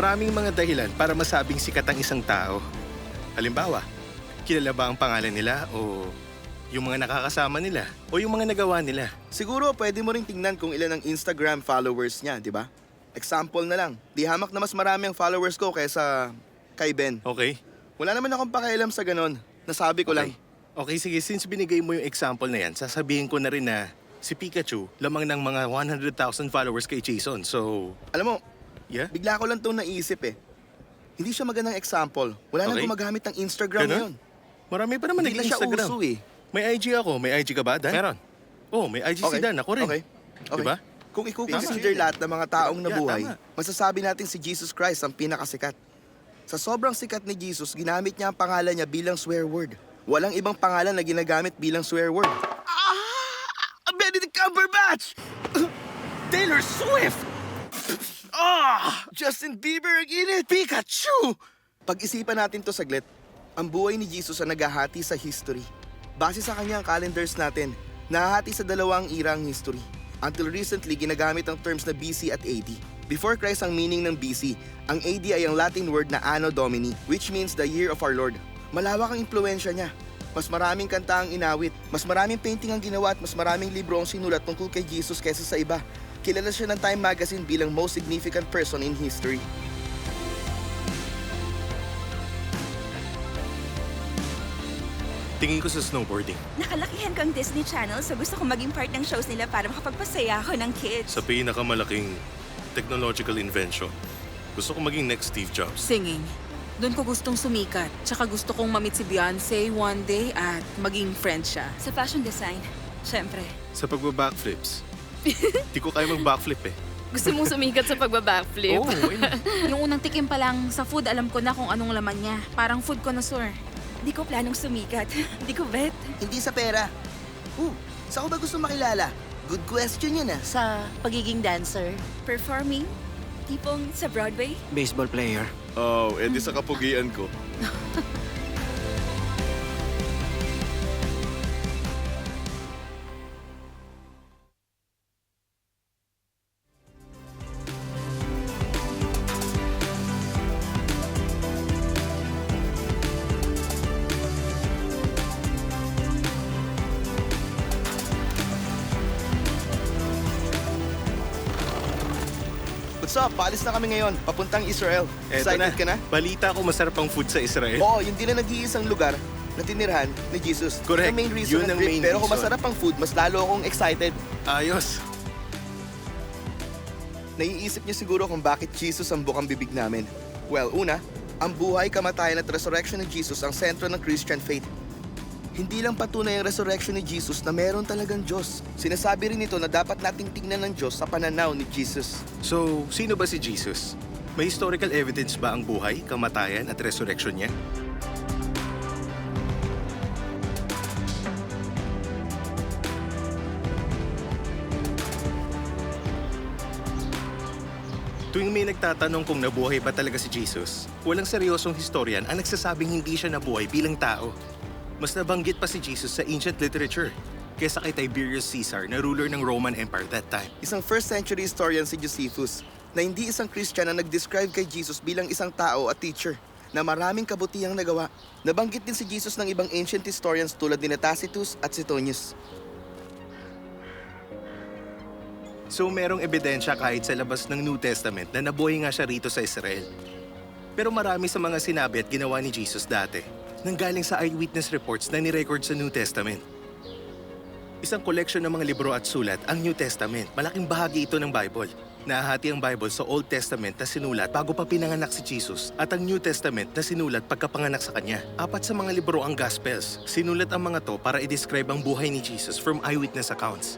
Maraming mga dahilan para masabing sikat ang isang tao. Halimbawa, kilala ba ang pangalan nila o yung mga nakakasama nila o yung mga nagawa nila? Siguro pwede mo ring tingnan kung ilan ang Instagram followers niya, di ba? Example na lang, di hamak na mas marami ang followers ko kaysa kay Ben. Okay? Wala naman akong pakialam sa ganon. Nasabi ko lang. Okay, sige. Since binigay mo yung example na yan, sasabihin ko na rin na si Pikachu lamang ng mga 100,000 followers kay Jason. So, Alam mo, yeah? bigla ko lang itong naisip eh. Hindi siya magandang example. Wala nang Okay. gumagamit ng Instagram Ganun? ngayon. Marami pa naman Hindi na siya nag-Instagram. uso eh. May IG ako. May IG ka ba, Dan? Meron. Oh, may IG si Dan. Ako rin. Okay. Okay. Diba? Kung i-consider lahat ng mga taong Yeah, nabuhay, tama. masasabi natin si Jesus Christ ang pinakasikat. Sa sobrang sikat ni Jesus, ginamit niya ang pangalan niya bilang swear word. Walang ibang pangalan na ginagamit bilang swear word. Benedict Cumberbatch! Taylor Swift! Justin Bieber ang init! Pikachu! Pag-isipan natin to saglit, ang buhay ni Jesus ang naghahati sa history. Base sa kanyang calendars natin, nahahati sa dalawang irang history. Until recently, ginagamit ang terms na BC at AD. Before Christ ang meaning ng BC, ang AD ay ang Latin word na Anno Domini, which means the year of our Lord. Malawak ang impluensya niya. Mas maraming kanta ang inawit, mas maraming painting ang ginawa at mas maraming libro ang sinulat tungkol kay Jesus kaysa sa iba. Kilala siya ng Time Magazine bilang most significant person in history. Tingin ko sa snowboarding. Nakalakihan ko ang Disney Channel so gusto ko maging part ng shows nila para makapagpasaya ako ng kids. Sa pinakamalaking technological invention, gusto ko maging next Steve Jobs. Singing. Doon ko gustong sumikat. Tsaka gusto kong mamit si Beyonce one day at maging friend siya. Sa fashion design, syempre. Sa pagbabackflips. Di ko kaya mag-backflip eh. Gusto mong sumikat sa pagbabackflip? Oo, Yung unang tikim pa lang sa food, alam ko na kung anong laman niya. Parang food connoisseur. Di ko planong sumikat. Di ko bet. Hindi sa pera. Saan ko ba gusto makilala? Good question yun ah. Sa pagiging dancer. Performing? Tipong sa Broadway? Baseball player. Oh, edi sa kapugian ko. What's up? Paalis na kami ngayon. Papuntang Israel. Eto Excited ka na? Balita ko masarap ang food sa Israel. Oo, yun din ang nag-iisang lugar na tinirhan ni Jesus. Correct. Yung main reason Yun ng ang trip. main Pero kung reason. masarap ang food, mas lalo akong excited. Ayos. Naiisip niyo siguro kung bakit Jesus ang bukang bibig namin. Well, una, ang buhay, kamatayan at resurrection ni Jesus ang sentro ng Christian faith. Hindi lang patunay ang resurrection ni Jesus na meron talagang Diyos. Sinasabi rin ito na dapat nating tingnan ng Diyos sa pananaw ni Jesus. So, sino ba si Jesus? May historical evidence ba ang buhay, kamatayan at resurrection niya? Tuwing may nagtatanong kung nabuhay ba talaga si Jesus, walang seryosong historian ang nagsasabing hindi siya nabuhay bilang tao. Mas nabanggit pa si Jesus sa ancient literature kaysa kay Tiberius Caesar na ruler ng Roman Empire that time. Isang first century historian si Josephus na hindi isang Christian na nag-describe kay Jesus bilang isang tao at teacher na maraming kabutihang nagawa. Nabanggit din si Jesus ng ibang ancient historians tulad ni Tacitus at Suetonius. So merong ebidensya kahit sa labas ng New Testament na nabuhay nga siya rito sa Israel. Pero marami sa mga sinabi at ginawa ni Jesus dati nanggaling sa eyewitness reports na ni-record sa New Testament. Isang collection ng mga libro at sulat ang New Testament. Malaking bahagi ito ng Bible. Nahahati ang Bible sa Old Testament na sinulat bago pa pinanganak si Jesus at ang New Testament na sinulat pagkapanganak sa kanya. 4 sa mga libro ang Gospels. Sinulat ang mga to para i-describe ang buhay ni Jesus from eyewitness accounts.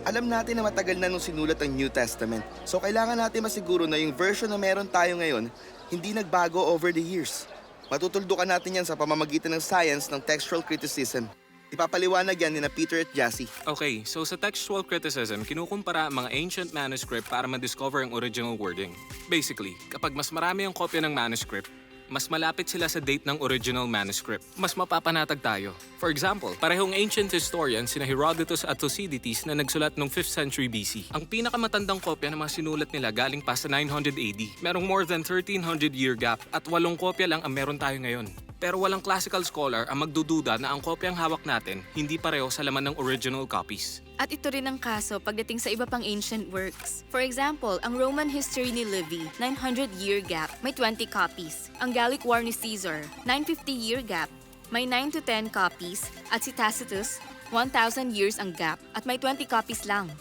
Alam natin na matagal na nung sinulat ang New Testament. So kailangan natin masiguro na yung version na meron tayo ngayon, hindi nagbago over the years. Matutuldukan natin yan sa pamamagitan ng science ng textual criticism. Ipapaliwanag yan ni na Peter at Jassy. Okay, so sa textual criticism, kinukumpara ang mga ancient manuscript para ma-discover ang original wording. Basically, kapag mas marami ang kopya ng manuscript, mas malapit sila sa date ng original manuscript. Mas mapapanatag tayo. For example, parehong ancient historians sina Herodotus at Thucydides na nagsulat noong 5th century BC. Ang pinakamatandang kopya ng mga sinulat nila galing pa sa 900 AD. Merong more than 1300 year gap at 8 kopya lang ang meron tayo ngayon. Pero walang classical scholar ang magdududa na ang kopyang hawak natin hindi pareho sa laman ng original copies. At ito rin ang kaso pagdating sa iba pang ancient works. For example, ang Roman history ni Livy, 900-year gap, may 20 copies. Ang Gallic War ni Caesar, 950-year gap, may 9 to 10 copies. At si Tacitus, 1,000 years ang gap at may 20 copies lang.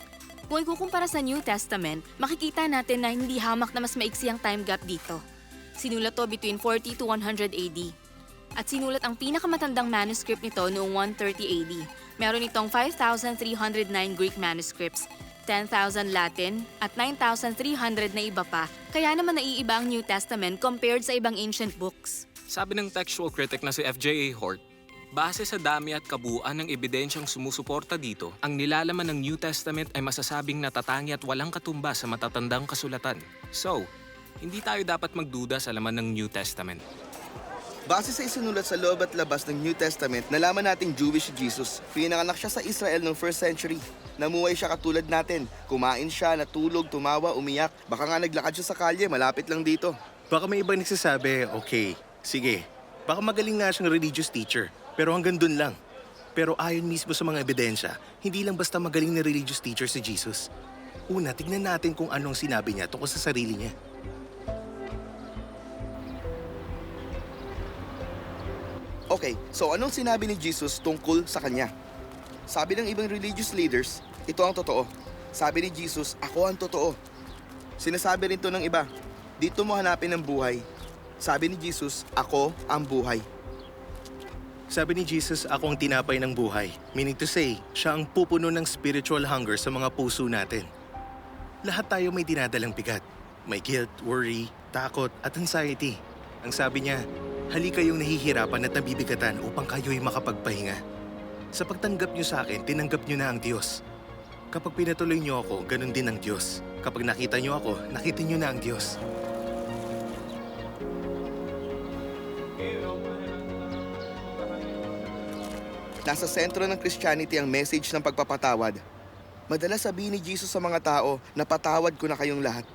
Kung ikukumpara sa New Testament, makikita natin na hindi hamak na mas maiksi ang time gap dito. Sinulat to between 40 to 100 AD. At sinulat ang pinakamatandang manuscript nito noong 130 AD. Meron itong 5,309 Greek manuscripts, 10,000 Latin, at 9,300 na iba pa. Kaya naman naiiba ang New Testament compared sa ibang ancient books. Sabi ng textual critic na si F.J.A. Hort, base sa dami at kabuuan ng ebidensyang sumusuporta dito, ang nilalaman ng New Testament ay masasabing natatangi at walang katumbas sa matatandang kasulatan. So, hindi tayo dapat magduda sa laman ng New Testament. Base sa isinulat sa loob at labas ng New Testament, nalaman nating Jewish si Jesus. Pinanganak siya sa Israel noong 1st century. Namuhay siya katulad natin. Kumain siya, natulog, tumawa, umiyak. Baka nga naglakad siya sa kalye, malapit lang dito. Baka may iba nagsasabi, okay, sige. Baka magaling nga siyang religious teacher, pero hanggang dun lang. Pero ayon mismo sa mga ebidensya, hindi lang basta magaling na religious teacher si Jesus. Una, tignan natin kung anong sinabi niya tungkol sa sarili niya. Okay, so anong sinabi ni Jesus tungkol sa kanya? Sabi ng ibang religious leaders, ito ang totoo. Sabi ni Jesus, ako ang totoo. Sinasabi rin to ng iba, dito mo hanapin ang buhay. Sabi ni Jesus, ako ang buhay. Sabi ni Jesus, ako ang tinapay ng buhay. Meaning to say, siya ang pupuno ng spiritual hunger sa mga puso natin. Lahat tayo may dinadalang bigat. May guilt, worry, takot at anxiety. Ang sabi niya, halika kayong nahihirapan at nabibigatan upang kayo'y makapagpahinga. Sa pagtanggap niyo sa akin, tinanggap niyo na ang Diyos. Kapag pinatuloy niyo ako, ganun din ang Diyos. Kapag nakita niyo ako, nakita niyo na ang Diyos. Nasa sentro ng Christianity ang message ng pagpapatawad. Madalas sabihin ni Jesus sa mga tao, napatawad ko na kayong lahat.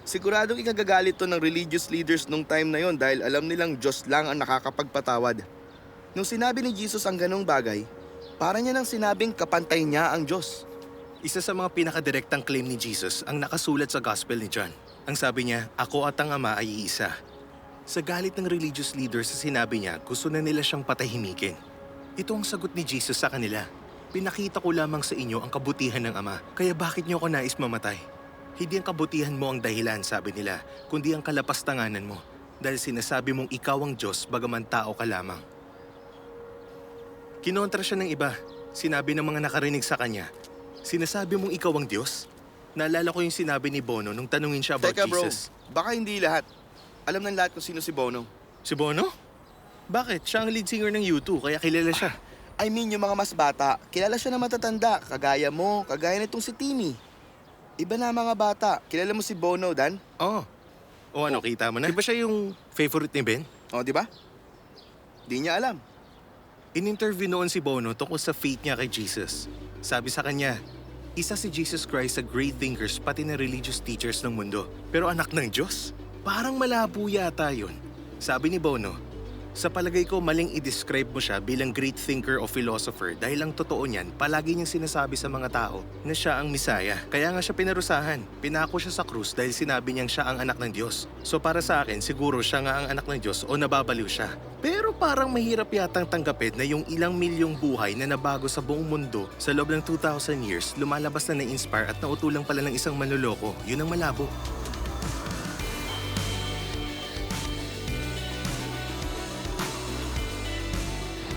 Siguradong ikagagalit to ng religious leaders nung time na yon dahil alam nilang Diyos lang ang nakakapagpatawad. Nung sinabi ni Jesus ang ganong bagay, para niya nang sinabing kapantay niya ang Diyos. Isa sa mga pinakadirektang claim ni Jesus ang nakasulat sa Gospel ni John. Ang sabi niya, ako at ang Ama ay iisa. Sa galit ng religious leaders sa sinabi niya, gusto na nila siyang patahimikin. Ito ang sagot ni Jesus sa kanila. Pinakita ko lamang sa inyo ang kabutihan ng Ama, kaya bakit niyo ako nais mamatay? Hindi ang kabutihan mo ang dahilan, sabi nila, kundi ang kalapastanganan mo. Dahil sinasabi mong ikaw ang Diyos bagaman tao ka lamang. Kinontra siya ng iba. Sinabi ng mga nakarinig sa kanya, sinasabi mong ikaw ang Diyos? Naalala ko yung sinabi ni Bono nung tanungin siya about Teka bro, Jesus. baka hindi lahat. Alam ng lahat kung sino si Bono. Si Bono? Bakit? Siya ang lead singer ng U2, kaya kilala siya. I mean yung mga mas bata, kilala siya na matatanda, kagaya mo, kagaya nitong si Timmy. Iba na mga bata. Kilala mo si Bono, Dan? Oo. O ano, kita mo na? Di ba siya yung favorite ni Ben? O, di ba? Di niya alam. In-interview noon si Bono tungkol sa faith niya kay Jesus. Sabi sa kanya, isa si Jesus Christ sa great thinkers pati na religious teachers ng mundo. Pero anak ng Diyos? Parang malabo yata yun. Sabi ni Bono, sa palagay ko maling i-describe mo siya bilang great thinker o philosopher dahil ang totoo niyan, palagi niyang sinasabi sa mga tao na siya ang Misaya. Kaya nga siya pinarusahan. Pinako siya sa krus dahil sinabi niyang siya ang anak ng Diyos. So para sa akin, siguro siya nga ang anak ng Diyos o nababaliw siya. Pero parang mahirap yatang tanggapin na yung ilang milyong buhay na nabago sa buong mundo sa loob ng 2,000 years, lumalabas na na-inspire at nautulang pala ng isang manloloko. Yun ang malabo.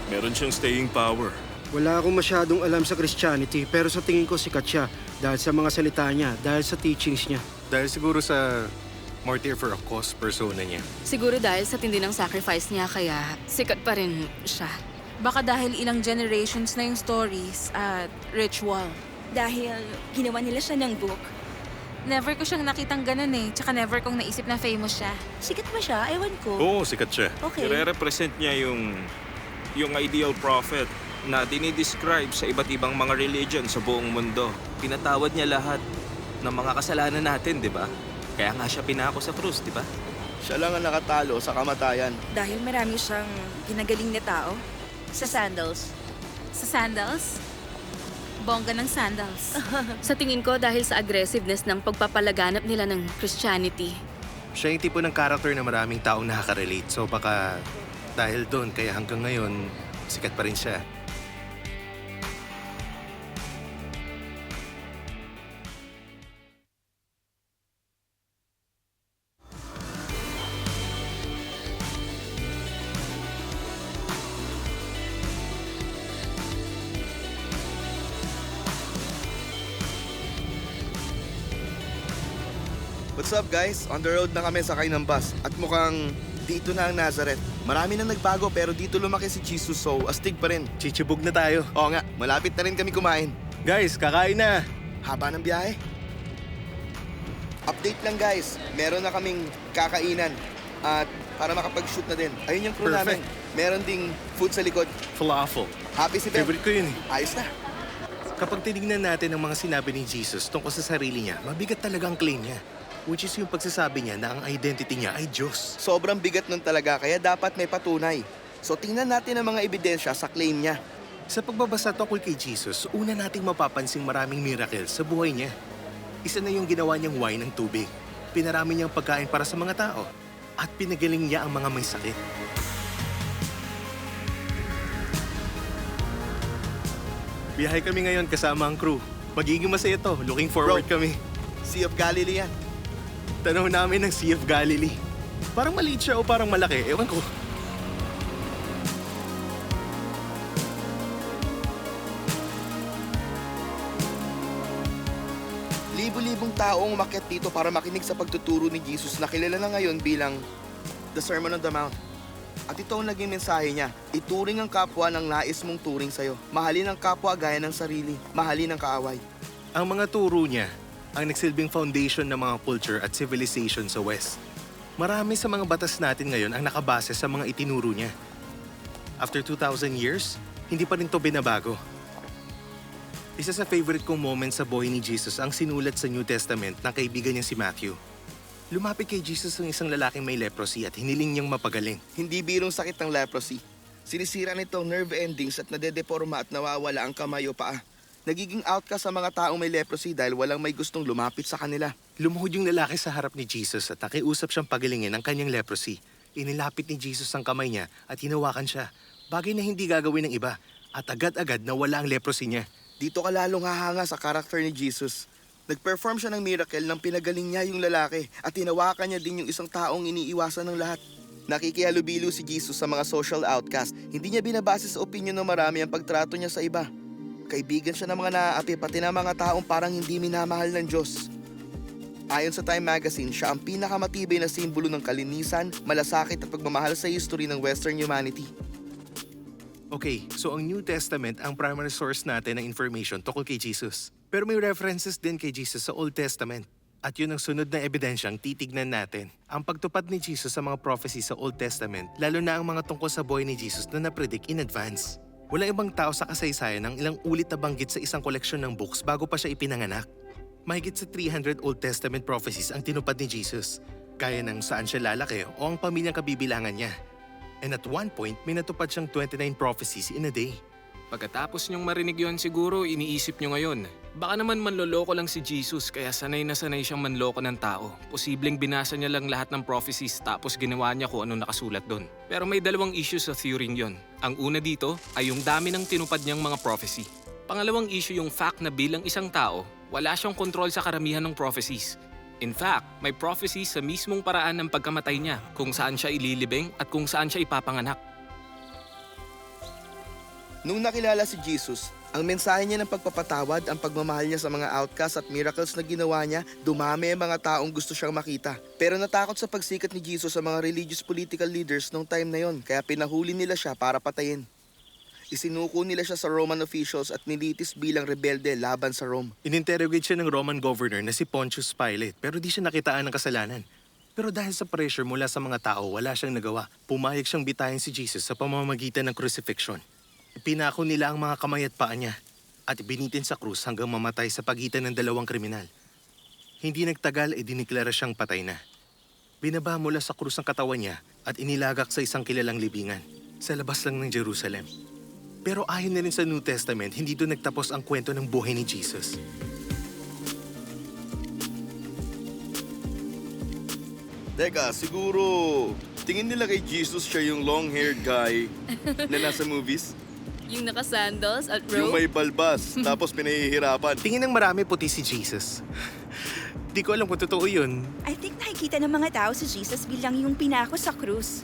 Meron siyang staying power. Wala akong masyadong alam sa Christianity pero sa tingin ko sikat siya dahil sa mga salita niya, dahil sa teachings niya. Dahil siguro sa martyr for a cause persona niya. Siguro dahil sa tindi ng sacrifice niya kaya sikat pa rin siya. Baka dahil ilang generations na yung stories at ritual. Dahil ginawa nila siya ng book Never ko siyang nakitang ganun eh. Tsaka never kong naisip na famous siya. Sikat ba siya? Ewan ko. Oo, sikat siya. Okay. Nire-represent niya yung ideal prophet na dinidescribe sa iba't ibang mga religion sa buong mundo. Pinatawad niya lahat ng mga kasalanan natin, di ba? Kaya nga siya pinako sa krus, di ba? Siya lang ang nakatalo sa kamatayan. Dahil marami siyang ginagaling na tao. Sa sandals. Sa sandals? Bongga ng sandals. Sa tingin ko dahil sa aggressiveness ng pagpapalaganap nila ng Christianity. Siya yung tipo ng character na maraming taong nakaka-relate. So baka dahil doon, kaya hanggang ngayon, sikat pa rin siya. What's up guys? On the road na kami sakay ng bus at mukhang dito na ang Nazareth. Marami nang nagbago pero dito lumaki si Jesus so astig pa rin. Chichibog na tayo. Oo nga, malapit na rin kami kumain. Guys, kakain na! Haba ng biyahe. Update lang guys, meron na kaming kakainan at para makapag-shoot na din. Ayun yung crew namin. Perfect. Meron ding food sa likod. Falafel. Happy si Ben. Favorite ko yun eh. Ayos na. Kapag tinignan natin ang mga sinabi ni Jesus tungkol sa sarili niya, mabigat talaga ang claim niya. Which is yung pagsasabi niya na ang identity niya ay Diyos. Sobrang bigat nun talaga kaya dapat may patunay. So tingnan natin ang mga ebidensya sa claim niya. Sa pagbabasa tungkol kay Jesus, una nating mapapansing maraming miracles sa buhay niya. Isa na yung ginawa niyang wine ng tubig. Pinarami niyang pagkain para sa mga tao. At pinagaling niya ang mga may sakit. Biyahe kami ngayon kasama ang crew. Magiging masaya to. Looking forward kami. Sea of Galilee yan. Tanaw namin ng Sea of Galilee. Parang maliit siya o parang malaki. Ewan ko. Libo-libong tao ang umakyat dito para makinig sa pagtuturo ni Jesus na kilala na ngayon bilang The Sermon on the Mount. At ito ang naging mensahe niya. Ituring ang kapwa ng nais mong turing sa'yo. Mahalin ang kapwa gaya ng sarili. Mahalin ang kaaway. Ang mga turo niya ang nagsilbing foundation ng mga culture at civilization sa West. Marami sa mga batas natin ngayon ang nakabase sa mga itinuro niya. After 2,000 years, hindi pa rin to binabago. Isa sa favorite kong moment sa buhay ni Jesus ang sinulat sa New Testament ng kaibigan niya si Matthew. Lumapit kay Jesus ang isang lalaking may leprosy at hiniling niyang mapagaling. Hindi birong sakit ng leprosy. Sinisira nito ang nerve endings at nadedeporma at nawawala ang kamay o paa. Nagiging outcast sa mga taong may leprosy dahil walang may gustong lumapit sa kanila. Lumuhod yung lalaki sa harap ni Jesus at nakiusap siyang pagalingin ang kanyang leprosy. Inilapit ni Jesus ang kamay niya at hinawakan siya. Bagay na hindi gagawin ng iba at agad-agad nawala ang leprosy niya. Dito ka lalong hahanga sa karakter ni Jesus. Nag-perform siya ng miracle nang pinagaling niya yung lalaki at hinawakan niya din yung isang taong iniiwasan ng lahat. Nakikihalubilo si Jesus sa mga social outcast. Hindi niya binabase sa opinion ng marami ang pagtrato niya sa iba. Kaibigan siya ng mga naaapi pati ng mga taong parang hindi minamahal ng Diyos. Ayon sa Time Magazine, siya ang pinakamatibay na simbolo ng kalinisan, malasakit at pagmamahal sa history ng Western humanity. Okay, so ang New Testament ang primary source natin ng information tungkol kay Jesus. Pero may references din kay Jesus sa Old Testament. At yun ang sunod na ebidensyang titignan natin. Ang pagtupad ni Jesus sa mga prophecy sa Old Testament, lalo na ang mga tungkol sa buhay ni Jesus na napredict in advance. Walang ibang tao sa kasaysayan ang ilang ulit na banggit sa isang koleksyon ng books bago pa siya ipinanganak. Mahigit sa 300 Old Testament prophecies ang tinupad ni Jesus. Kaya ng saan siya lalaki o ang pamilyang kabibilangan niya. And at one point, may natupad siyang 29 prophecies in a day. Pagkatapos niyong marinig yon siguro, iniisip niyo ngayon, baka naman manloloko lang si Jesus kaya sanay na sanay siyang manloko ng tao. Posibleng binasa niya lang lahat ng prophecies tapos ginawa niya kung ano nakasulat doon. Pero may dalawang issue sa theory yon. Ang una dito ay yung dami ng tinupad niyang mga prophecy. Pangalawang issue yung fact na bilang isang tao, wala siyang kontrol sa karamihan ng prophecies. In fact, may prophecy sa mismong paraan ng pagkamatay niya, kung saan siya ililibing at kung saan siya ipapanganak. Nung nakilala si Jesus, ang mensahe niya ng pagpapatawad, ang pagmamahal niya sa mga outcasts at miracles na ginawa niya, dumami ang mga taong gusto siyang makita. Pero natakot sa pagsikat ni Jesus sa mga religious political leaders nung time na yon, kaya pinahuli nila siya para patayin. Isinuko nila siya sa Roman officials at nilitis bilang rebelde laban sa Rome. Ininterrogate siya ng Roman governor na si Pontius Pilate pero di siya nakitaan ng kasalanan. Pero dahil sa pressure mula sa mga tao, wala siyang nagawa. Pumayag siyang bitayin si Jesus sa pamamagitan ng crucifixion. Pinako nila ang mga kamay at paa niya at binitin sa krus hanggang mamatay sa pagitan ng dalawang kriminal. Hindi nagtagal ay diniklara siyang patay na. Binaba mula sa krus ang katawan niya at inilagak sa isang kilalang libingan sa labas lang ng Jerusalem. Pero ayon na rin sa New Testament, hindi doon nagtapos ang kwento ng buhay ni Jesus. Teka, siguro tingin nila kay Jesus siya yung long-haired guy na nasa movies? Yung naka-sandals at Yung robe? may balbas, tapos pinahihirapan. Tingin ng marami puti si Jesus. Di ko alam kung totoo yun. I think nakikita ng mga tao si Jesus bilang yung pinako sa krus.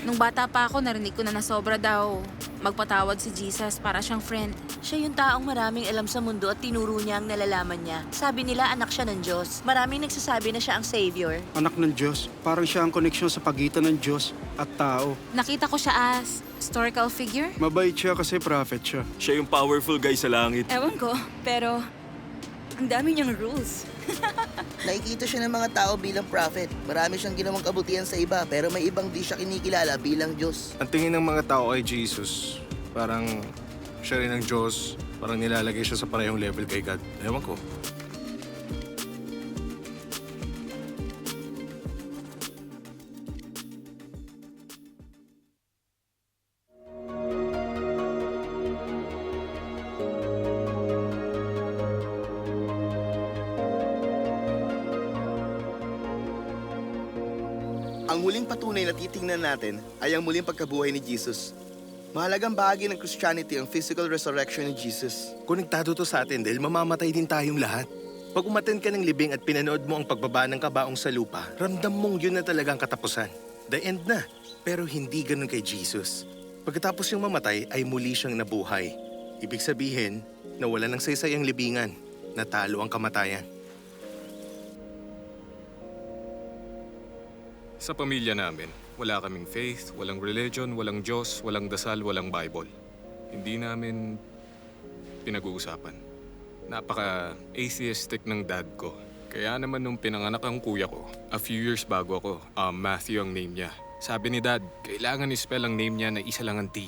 Nung bata pa ako, narinig ko na nasobra daw magpatawad si Jesus para siyang friend. Siya yung taong maraming alam sa mundo at tinuro niya ang nalalaman niya. Sabi nila anak siya ng Diyos. Maraming nagsasabi na siya ang Savior. Anak ng Diyos, parang siya ang koneksyon sa pagitan ng Diyos at tao. Nakita ko siya as historical figure. Mabait siya kasi prophet siya. Siya yung powerful guy sa langit. Ewan ko, pero ang dami niyang rules. Nakikita siya ng mga tao bilang prophet. Marami siyang ginawang kabutihan sa iba, pero may ibang di siya kinikilala bilang Diyos. Ang tingin ng mga tao kay Jesus, parang siya rin ang Diyos. Parang nilalagay siya sa parehong level kay God. Ewan ko. Ang huling patunay na titingnan natin ay ang muling pagkabuhay ni Jesus. Mahalagang bahagi ng Christianity ang physical resurrection ni Jesus. Konektado to sa atin dahil mamamatay din tayong lahat. Pag umaten ka ng libing at pinanood mo ang pagbaba ng kabaong sa lupa, ramdam mong yun na talagang katapusan. The end na. Pero hindi ganun kay Jesus. Pagkatapos yung mamatay ay muli siyang nabuhay. Ibig sabihin, nawala ng saysay ang libingan, natalo ang kamatayan. Sa pamilya namin, wala kaming faith, walang religion, walang Diyos, walang dasal, walang Bible. Hindi namin pinag-uusapan. Napaka-atheistic ng dad ko. Kaya naman nung pinanganak ang kuya ko, a few years bago ako, Matthew ang name niya. Sabi ni dad, kailangan i-spell ang name niya na isa lang ang T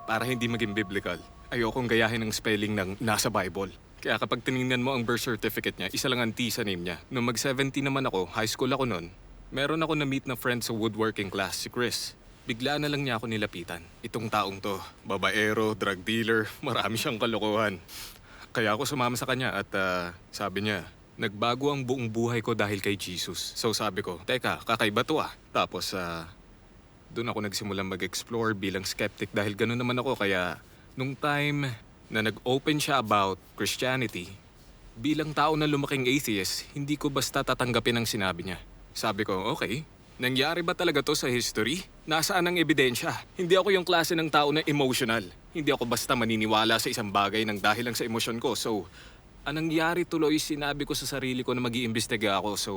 para hindi maging biblical. Ayokong gayahin ang spelling ng nasa Bible. Kaya kapag tinignan mo ang birth certificate niya, isa lang ang T sa name niya. Nung mag-17 naman ako, high school ako noon, meron ako na-meet na friend sa woodworking class, si Chris. Bigla na lang niya ako nilapitan. Itong taong to, babaero, drug dealer, marami siyang kalokohan. Kaya ako sumama sa kanya at sabi niya, nagbago ang buong buhay ko dahil kay Jesus. So sabi ko, teka, kakaiba to ah. Tapos doon ako nagsimulang mag-explore bilang skeptic dahil gano'n naman ako. Kaya nung time na nag-open siya about Christianity, bilang tao na lumaking atheist, hindi ko basta tatanggapin ang sinabi niya. Sabi ko, okay, nangyari ba talaga to sa history? Nasaan ang ebidensya? Hindi ako yung klase ng tao na emotional. Hindi ako basta maniniwala sa isang bagay ng dahil lang sa emosyon ko. So, anong nangyari tuloy, sinabi ko sa sarili ko na mag-iimbestiga ako. So,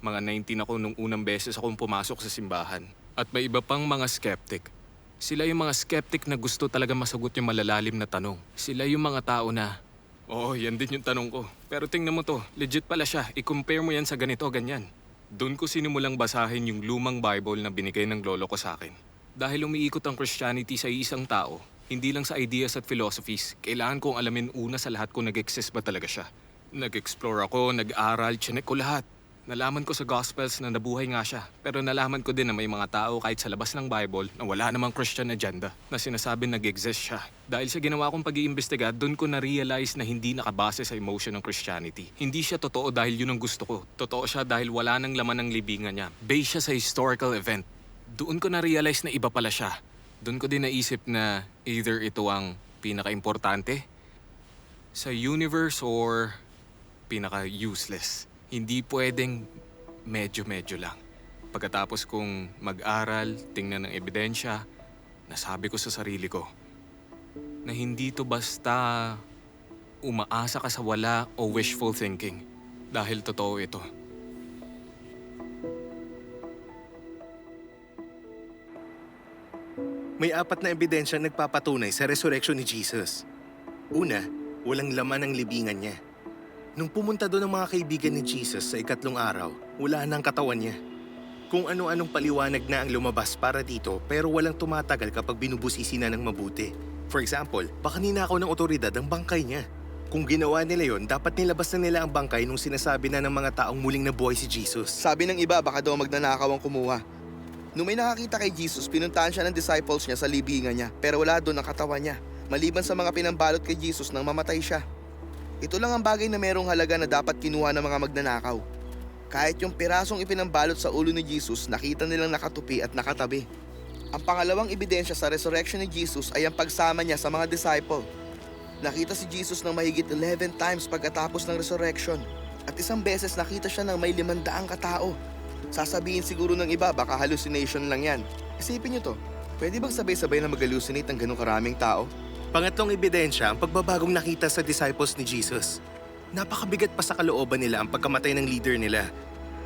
mga 19 ako nung unang beses akong pumasok sa simbahan. At may iba pang mga skeptic. Sila yung mga skeptic na gusto talaga masagot yung malalalim na tanong. Sila yung mga tao na, oo, yan din yung tanong ko. Pero tingnan mo to, legit pala siya. I-compare mo yan sa ganito, ganyan. Doon ko sinimulang basahin yung lumang Bible na binigay ng lolo ko sa akin. Dahil umiikot ang Christianity sa isang tao, hindi lang sa ideas at philosophies, kailangan kong alamin una sa lahat kung nag-exist ba talaga siya. Nag-explore ako, nag-aral, chinek ko lahat. Nalaman ko sa Gospels na nabuhay nga siya, pero nalaman ko din na may mga tao kahit sa labas ng Bible na wala namang Christian agenda na sinasabi nag-exist siya. Dahil sa ginawa kong pag-iimbestiga, doon ko na-realize na hindi nakabase sa emotion ng Christianity. Hindi siya totoo dahil yun ang gusto ko. Totoo siya dahil wala nang laman ng libingan niya. Based siya sa historical event. Doon ko na-realize na iba pala siya. Doon ko din naisip na either ito ang pinaka-importante sa universe or pinaka-useless. Hindi pwedeng medyo-medyo lang. Pagkatapos kong mag-aral, tingnan ng ebidensya, nasabi ko sa sarili ko na hindi to basta umaasa ka sa wala o wishful thinking. Dahil totoo ito. May 4 na ebidensyang nagpapatunay sa resurrection ni Jesus. Una, walang laman ang libingan niya. Nung pumunta doon ang mga kaibigan ni Jesus sa 3 araw, wala na ang katawan niya. Kung ano-anong paliwanag na ang lumabas para dito pero walang tumatagal kapag binubusisi na ng mabuti. For example, baka ninakaw ng otoridad ang bangkay niya. Kung ginawa nila yon, dapat nilabas na nila ang bangkay nung sinasabi na ng mga taong muling nabuhay si Jesus. Sabi ng iba, baka daw magnanakaw ang kumuha. Nung may nakakita kay Jesus, pinuntahan siya ng disciples niya sa libingan niya, pero wala doon ang katawan niya. Maliban sa mga pinambalot kay Jesus nang mamatay siya. Ito lang ang bagay na merong halaga na dapat kinuha ng mga magnanakaw. Kahit yung pirasong ipinambalot sa ulo ni Jesus, nakita nilang nakatupi at nakatabi. Ang pangalawang ebidensya sa resurrection ni Jesus ay ang pagsama niya sa mga disciple. Nakita si Jesus ng mahigit 11 times pagkatapos ng resurrection. At isang beses nakita siya ng may 500 katao. Sasabihin siguro ng iba, baka hallucination lang yan. Isipin niyo to, pwede bang sabay-sabay na mag-hallucinate ng ganong karaming tao? Pangatlong ebidensya ang pagbabagong nakita sa disciples ni Jesus. Napakabigat pa sa kalooban nila ang pagkamatay ng leader nila.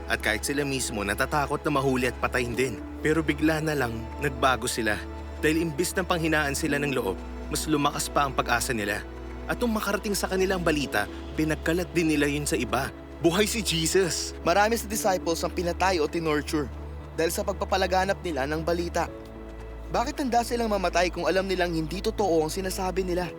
At kahit sila mismo natatakot na mahuli at patayin din. Pero bigla na lang nagbago sila. Dahil imbis ng panghinaan sila ng loob, mas lumakas pa ang pag-asa nila. At nung makarating sa kanilang balita, pinagkalat din nila yun sa iba. Buhay si Jesus! Marami sa disciples ang pinatay o tinorture dahil sa pagpapalaganap nila ng balita. Bakit handa silang mamatay kung alam nilang hindi totoo ang sinasabi nila?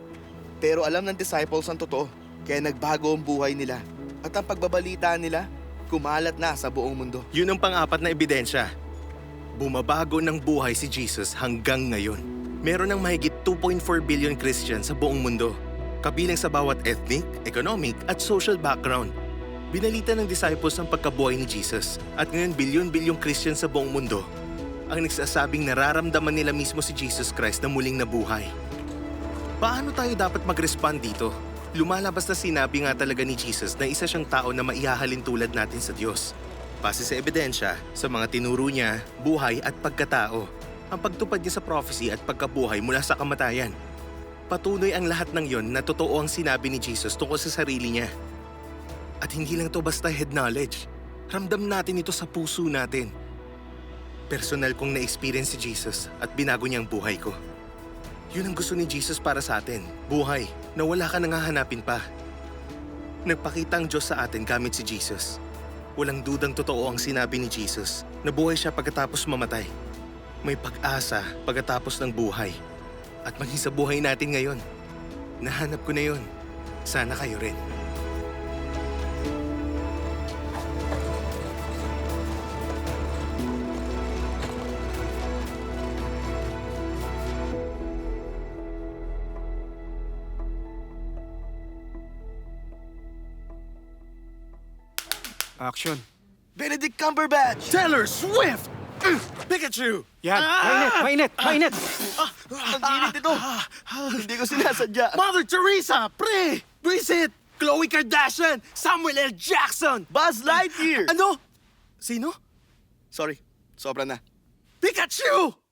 Pero alam ng disciples ang totoo, kaya nagbago ang buhay nila. At ang pagbabalita nila, kumalat na sa buong mundo. Yun ang pang-4 na ebidensya. Bumabago ng buhay si Jesus hanggang ngayon. Meron ng mahigit 2.4 billion Christians sa buong mundo, kabilang sa bawat ethnic, economic at social background. Binalita ng disciples ang pagkabuhay ni Jesus at ngayon bilyon-bilyong Christians sa buong mundo ang nagsasabing nararamdaman nila mismo si Jesus Christ na muling nabuhay. Paano tayo dapat mag-respond dito? Lumalabas na sinabi nga talaga ni Jesus na isa siyang tao na maihahalin tulad natin sa Diyos. Base sa ebidensya, sa mga tinuro niya, buhay at pagkatao, ang pagtupad niya sa prophecy at pagkabuhay mula sa kamatayan. Patuloy ang lahat ng yon na totoo ang sinabi ni Jesus tungkol sa sarili niya. At hindi lang to basta head knowledge. Ramdam natin ito sa puso natin. Personal kong na-experience si Jesus at binago niya ang buhay ko. Yun ang gusto ni Jesus para sa atin. Buhay na wala ka nang hahanapin pa. Nagpakita ang Diyos sa atin gamit si Jesus. Walang dudang totoo ang sinabi ni Jesus. Nabuhay siya pagkatapos mamatay. May pag-asa pagkatapos ng buhay. At maging sa buhay natin ngayon. Nahanap ko na yun. Sana kayo rin. Action. Benedict Cumberbatch! Taylor Swift! Pikachu! Yan, mainit! Ang init ito! Hindi ko sinasadya. Mother Teresa! Pre! Visit! Khloe Kardashian! Samuel L. Jackson! Buzz Lightyear! Ano? Sino? Sorry, sobra na. Pikachu!